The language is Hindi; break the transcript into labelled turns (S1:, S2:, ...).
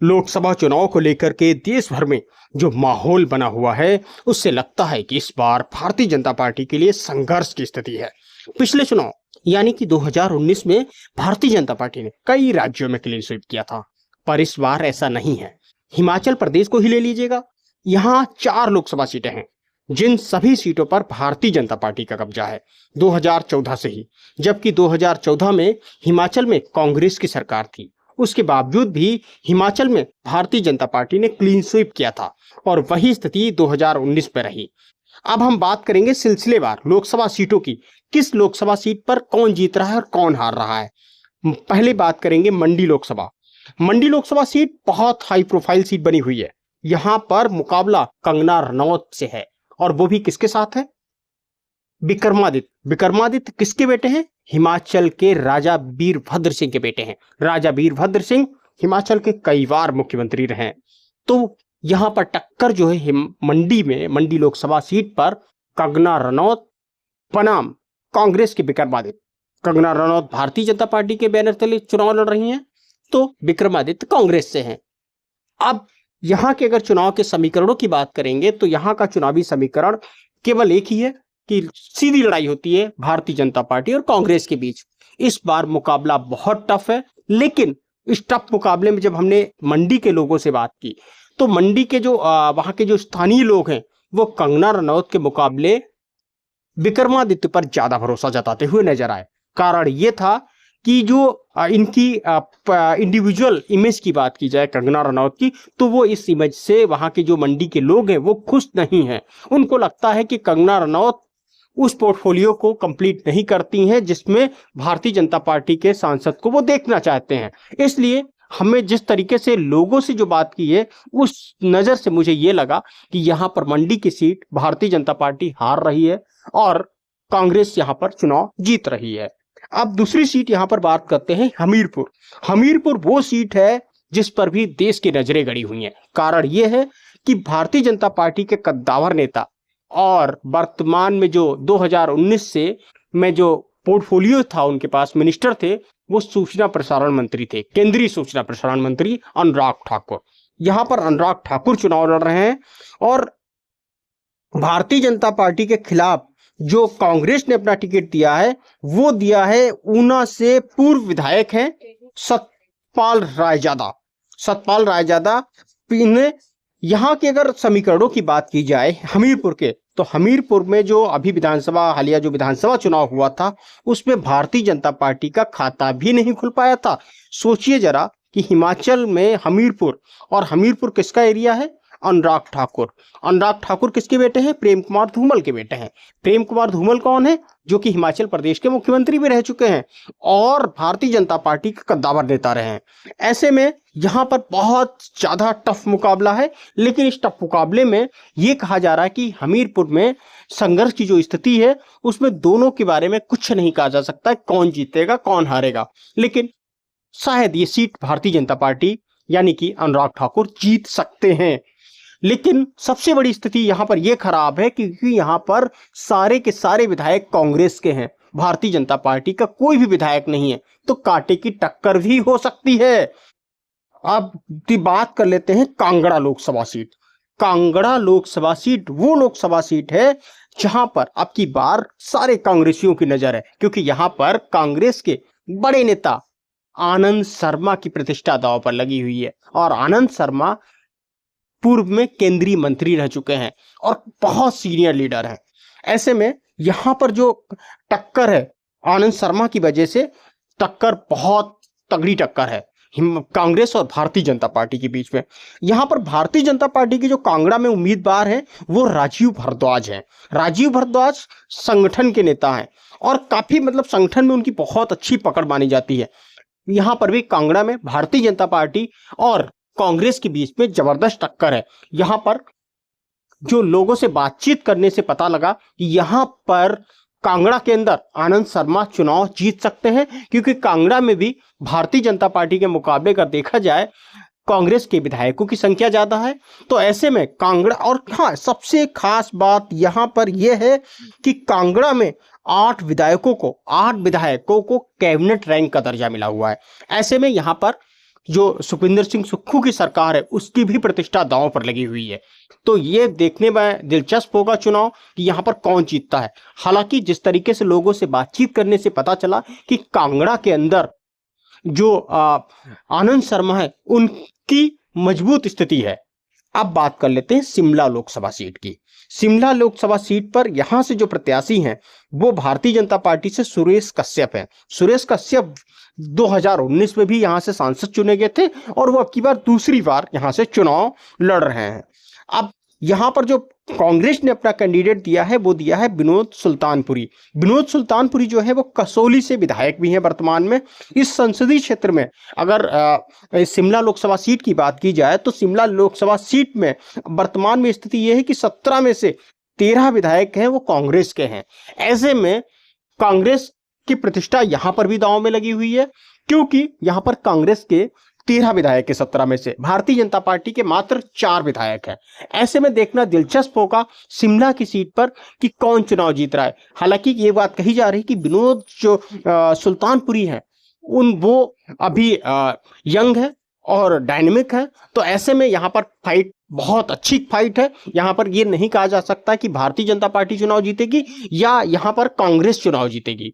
S1: लोकसभा चुनाव को लेकर के देश भर में जो माहौल बना हुआ है, उससे लगता है कि इस बार भारतीय जनता पार्टी के लिए संघर्ष की स्थिति है। पिछले चुनाव यानी कि 2019 में भारतीय जनता पार्टी ने कई राज्यों में क्लीन स्वीप किया था, पर इस बार ऐसा नहीं है। हिमाचल प्रदेश को ही ले लीजिएगा, यहाँ 4 लोकसभा सीटें हैं, जिन सभी सीटों पर भारतीय जनता पार्टी का कब्जा है 2014 से ही, जबकि 2014 में हिमाचल में कांग्रेस की सरकार थी। उसके बावजूद भी हिमाचल में भारतीय जनता पार्टी ने क्लीन स्वीप किया था और वही स्थिति 2019 में रही। अब हम बात करेंगे सिलसिलेवार लोकसभा सीटों की, किस लोकसभा सीट पर कौन जीत रहा है और कौन हार रहा है। पहले बात करेंगे मंडी लोकसभा। मंडी लोकसभा सीट बहुत हाई प्रोफाइल सीट बनी हुई है। यहाँ पर मुकाबला कंगना रनौत से है, और वो भी किसके साथ है? विक्रमादित्य। विक्रमादित्य किसके बेटे हैं? हिमाचल के राजा वीरभद्र सिंह के बेटे हैं। राजा वीरभद्र सिंह हिमाचल के कई बार मुख्यमंत्री रहे हैं। तो यहाँ पर टक्कर जो है मंडी में, मंडी लोकसभा सीट पर कंगना रनौत बनाम कांग्रेस के विक्रमादित्य। कंगना रनौत भारतीय जनता पार्टी के बैनर तले चुनाव लड़ रही हैं, तो विक्रमादित्य कांग्रेस से हैं। अब यहाँ के अगर चुनाव के समीकरणों की बात करेंगे तो यहाँ का चुनावी समीकरण केवल एक ही है कि सीधी लड़ाई होती है भारतीय जनता पार्टी और कांग्रेस के बीच। इस बार मुकाबला बहुत टफ है, लेकिन इस टफ मुकाबले में जब हमने मंडी के लोगों से बात की तो मंडी के जो वहां के जो स्थानीय लोग हैं वो कंगना रनौत के मुकाबले विक्रमादित्य पर ज्यादा भरोसा जताते हुए नजर आए। कारण ये था कि जो इनकी इंडिविजुअल इमेज की बात की जाए कंगना रनौत की, तो वो इस इमेज से वहां के जो मंडी के लोग हैं वो खुश नहीं हैं। उनको लगता है कि कंगना रनौत उस पोर्टफोलियो को कंप्लीट नहीं करती हैं जिसमें भारतीय जनता पार्टी के सांसद को वो देखना चाहते हैं। इसलिए हमें जिस तरीके से लोगों से जो बात की है उस नजर से मुझे ये लगा कि यहाँ पर मंडी की सीट भारतीय जनता पार्टी हार रही है और कांग्रेस यहाँ पर चुनाव जीत रही है। अब दूसरी सीट यहाँ पर बात करते हैं हमीरपुर। हमीरपुर वो सीट है जिस पर भी देश की नजरें गड़ी हुई हैं। कारण ये है कि भारतीय जनता पार्टी के कद्दावर नेता और वर्तमान में जो 2019 से में जो पोर्टफोलियो था उनके पास, मिनिस्टर थे, वो सूचना प्रसारण मंत्री थे, केंद्रीय सूचना प्रसारण मंत्री अनुराग ठाकुर। यहाँ पर अनुराग ठाकुर चुनाव लड़ रहे हैं और भारतीय जनता पार्टी के खिलाफ जो कांग्रेस ने अपना टिकट दिया है वो दिया है ऊना से पूर्व विधायक हैं सतपाल रायजादा। सतपाल रायजादा ने यहाँ के अगर समीकरणों की बात की जाए हमीरपुर के, तो हमीरपुर में जो अभी हालिया जो विधानसभा चुनाव हुआ था उसमें भारतीय जनता पार्टी का खाता भी नहीं खुल पाया था। सोचिए जरा कि हिमाचल में हमीरपुर, और हमीरपुर किसका एरिया है? अनुराग ठाकुर। अनुराग ठाकुर किसके बेटे हैं? प्रेम कुमार धूमल के बेटे हैं। प्रेम कुमार धूमल कौन है? जो कि हिमाचल प्रदेश के मुख्यमंत्री भी रह चुके हैं और भारतीय जनता पार्टी के कद्दावर नेता रहे हैं। ऐसे में यहाँ पर बहुत ज्यादा टफ मुकाबला है, लेकिन इस टफ मुकाबले में ये कहा जा रहा है कि हमीरपुर में संघर्ष की जो स्थिति है उसमें दोनों के बारे में कुछ नहीं कहा जा सकता है, कौन जीतेगा कौन हारेगा। लेकिन शायद ये सीट भारतीय जनता पार्टी यानी कि अनुराग ठाकुर जीत सकते हैं। लेकिन सबसे बड़ी स्थिति यहाँ पर यह खराब है क्योंकि यहाँ पर सारे के सारे विधायक कांग्रेस के हैं, भारतीय जनता पार्टी का कोई भी विधायक नहीं है, तो कांटे की टक्कर भी हो सकती है। अब बात कर लेते हैं कांगड़ा लोकसभा सीट। कांगड़ा लोकसभा सीट वो लोकसभा सीट है जहां पर अब की बार सारे कांग्रेसियों की नजर है, क्योंकि यहाँ पर कांग्रेस के बड़े नेता आनंद शर्मा की प्रतिष्ठा दांव पर लगी हुई है और आनंद शर्मा पूर्व में केंद्रीय मंत्री रह चुके हैं और बहुत सीनियर लीडर हैं। ऐसे में यहां पर जो टक्कर है आनंद शर्मा की वजह से टक्कर बहुत तगड़ी टक्कर है कांग्रेस और भारतीय जनता पार्टी के बीच में। यहां पर भारतीय जनता पार्टी की जो कांगड़ा में उम्मीदवार हैं वो राजीव भारद्वाज हैं। राजीव भारद्वाज संगठन के नेता हैं और काफी संगठन में उनकी बहुत अच्छी पकड़ मानी जाती है। यहां पर भी कांगड़ा में भारतीय जनता पार्टी और कांग्रेस के बीच में जबरदस्त टक्कर है। यहां पर जो लोगों से बातचीत करने से पता लगा कि यहां पर कांगड़ा के अंदर आनंद शर्मा चुनाव जीत सकते हैं, क्योंकि कांगड़ा में भी भारतीय जनता पार्टी के मुकाबले अगर देखा जाए कांग्रेस के विधायकों की संख्या ज्यादा है। तो ऐसे में कांगड़ा, और हाँ सबसे खास बात यहां पर यह है कि कांगड़ा में 8 विधायकों को कैबिनेट रैंक का दर्जा मिला हुआ है। ऐसे में यहां पर जो सुखविंदर सिंह सुक्खू की सरकार है उसकी भी प्रतिष्ठा दांव पर लगी हुई है। तो ये देखने में दिलचस्प होगा चुनाव कि यहाँ पर कौन जीतता है। हालांकि जिस तरीके से लोगों से बातचीत करने से पता चला कि कांगड़ा के अंदर जो आनंद शर्मा है उनकी मजबूत स्थिति है। अब बात कर लेते हैं शिमला लोकसभा सीट की। शिमला लोकसभा सीट पर यहां से जो प्रत्याशी हैं वो भारतीय जनता पार्टी से सुरेश कश्यप हैं। सुरेश कश्यप 2019 में भी यहां से सांसद चुने गए थे और वो अब की बार दूसरी बार यहां से चुनाव लड़ रहे हैं। अब यहां पर जो कांग्रेस ने अपना कैंडिडेट दिया है वो दिया है विनोद सुल्तानपुरी। विनोद सुल्तानपुरी जो है वो कसौली से विधायक भी हैं वर्तमान में। इस संसदीय क्षेत्र में अगर शिमला लोकसभा सीट की बात की जाए तो शिमला लोकसभा सीट में वर्तमान में स्थिति यह है कि 17 में से 13 विधायक हैं वो कांग्रेस के हैं। ऐसे में कांग्रेस की प्रतिष्ठा यहां पर भी दांव में लगी हुई है, क्योंकि यहां पर कांग्रेस के 13 विधायक के 17 में से भारतीय जनता पार्टी के मात्र 4 विधायक हैं। ऐसे में देखना दिलचस्प होगा शिमला की सीट पर कि कौन चुनाव जीत रहा है। हालांकि ये बात कही जा रही है कि विनोद जो सुल्तानपुरी हैं वो अभी यंग है और डायनेमिक है। तो ऐसे में यहाँ पर फाइट बहुत अच्छी फाइट है। यहाँ पर ये नहीं कहा जा सकता कि भारतीय जनता पार्टी चुनाव जीतेगी या यहाँ पर कांग्रेस चुनाव जीतेगी।